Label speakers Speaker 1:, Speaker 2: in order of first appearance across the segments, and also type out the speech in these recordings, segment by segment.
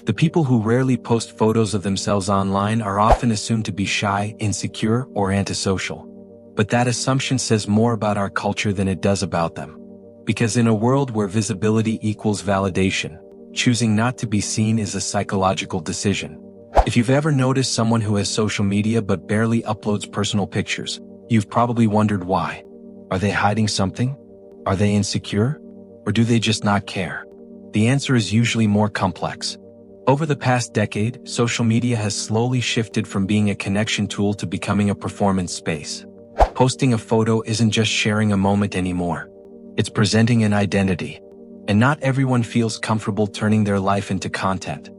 Speaker 1: The people who rarely post photos of themselves online are often assumed to be shy, insecure, or antisocial. But that assumption says more about our culture than it does about them. Because in a world where visibility equals validation, choosing not to be seen is a psychological decision. If you've ever noticed someone who has social media but barely uploads personal pictures, you've probably wondered why. Are they hiding something? Are they insecure? Or do they just not care? The answer is usually more complex. Over the past decade, social media has slowly shifted from being a connection tool to becoming a performance space. Posting a photo isn't just sharing a moment anymore. It's presenting an identity. And not everyone feels comfortable turning their life into content.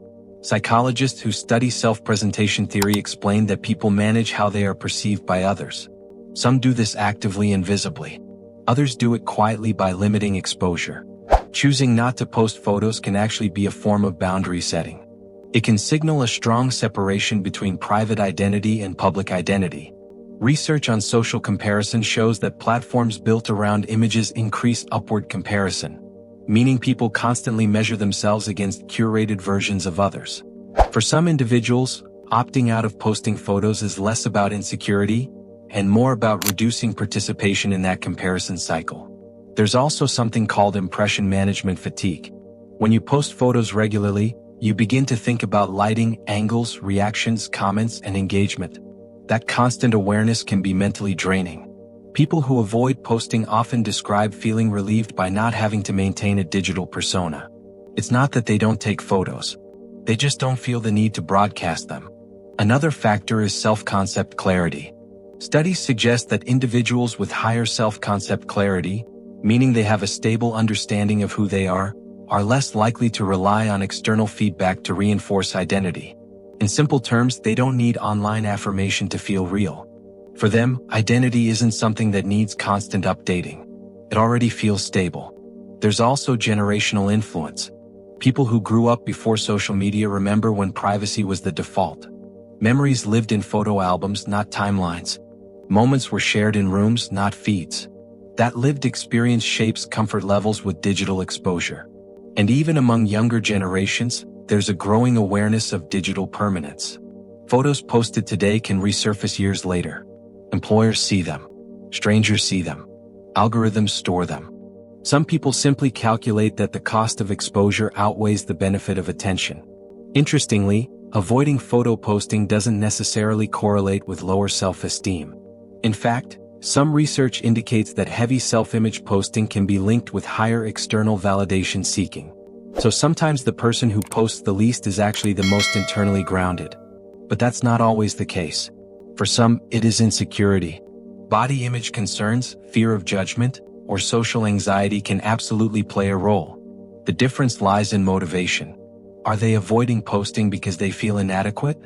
Speaker 1: Psychologists who study self-presentation theory explain that people manage how they are perceived by others. Some do this actively and visibly. Others do it quietly by limiting exposure. Choosing not to post photos can actually be a form of boundary setting. It can signal a strong separation between private identity and public identity. Research on social comparison shows that platforms built around images increase upward comparison, meaning people constantly measure themselves against curated versions of others. For some individuals, opting out of posting photos is less about insecurity and more about reducing participation in that comparison cycle. There's also something called impression management fatigue. When you post photos regularly, you begin to think about lighting, angles, reactions, comments, and engagement. That constant awareness can be mentally draining. People who avoid posting often describe feeling relieved by not having to maintain a digital persona. It's not that they don't take photos. They just don't feel the need to broadcast them. Another factor is self-concept clarity. Studies suggest that individuals with higher self-concept clarity, meaning they have a stable understanding of who they are less likely to rely on external feedback to reinforce identity. In simple terms, they don't need online affirmation to feel real. For them, identity isn't something that needs constant updating. It already feels stable. There's also generational influence. People who grew up before social media remember when privacy was the default. Memories lived in photo albums, not timelines. Moments were shared in rooms, not feeds. That lived experience shapes comfort levels with digital exposure. And even among younger generations, there's a growing awareness of digital permanence. Photos posted today can resurface years later. Employers see them. Strangers see them. Algorithms store them. Some people simply calculate that the cost of exposure outweighs the benefit of attention. Interestingly, avoiding photo posting doesn't necessarily correlate with lower self-esteem. In fact, some research indicates that heavy self-image posting can be linked with higher external validation seeking. So sometimes the person who posts the least is actually the most internally grounded. But that's not always the case. For some, it is insecurity. Body image concerns, fear of judgment, or social anxiety can absolutely play a role. The difference lies in motivation. Are they avoiding posting because they feel inadequate?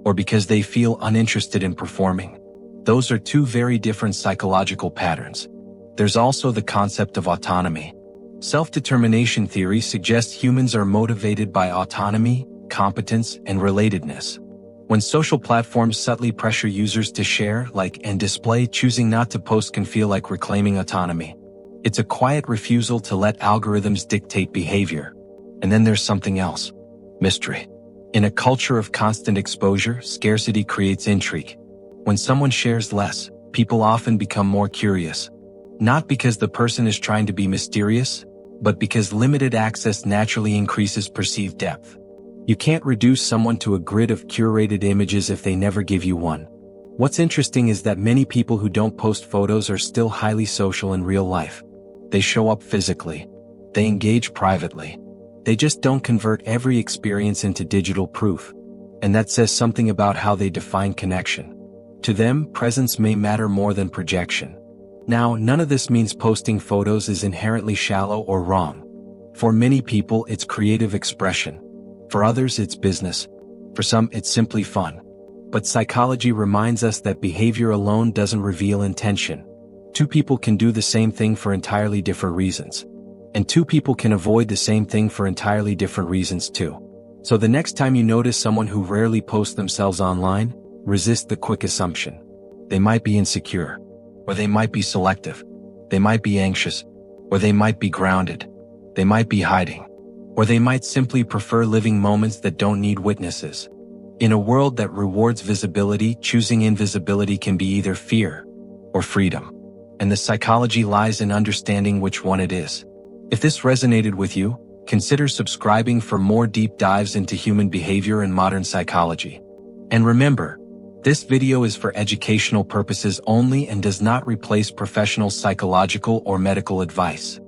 Speaker 1: Or because they feel uninterested in performing? Those are two very different psychological patterns. There's also the concept of autonomy. Self-determination theory suggests humans are motivated by autonomy, competence, and relatedness. When social platforms subtly pressure users to share, like, and display, choosing not to post can feel like reclaiming autonomy. It's a quiet refusal to let algorithms dictate behavior. And then there's something else. Mystery. In a culture of constant exposure, scarcity creates intrigue. When someone shares less, people often become more curious. Not because the person is trying to be mysterious, but because limited access naturally increases perceived depth. You can't reduce someone to a grid of curated images if they never give you one. What's interesting is that many people who don't post photos are still highly social in real life. They show up physically. They engage privately. They just don't convert every experience into digital proof. And that says something about how they define connection. To them, presence may matter more than projection. Now, none of this means posting photos is inherently shallow or wrong. For many people, it's creative expression. For others, it's business. For some, it's simply fun. But psychology reminds us that behavior alone doesn't reveal intention. Two people can do the same thing for entirely different reasons. And two people can avoid the same thing for entirely different reasons too. So the next time you notice someone who rarely posts themselves online, resist the quick assumption. They might be insecure. Or they might be selective. They might be anxious. Or they might be grounded. They might be hiding. Or they might simply prefer living moments that don't need witnesses. In a world that rewards visibility, choosing invisibility can be either fear or freedom. And the psychology lies in understanding which one it is. If this resonated with you, consider subscribing for more deep dives into human behavior and modern psychology. And remember, this video is for educational purposes only and does not replace professional psychological or medical advice.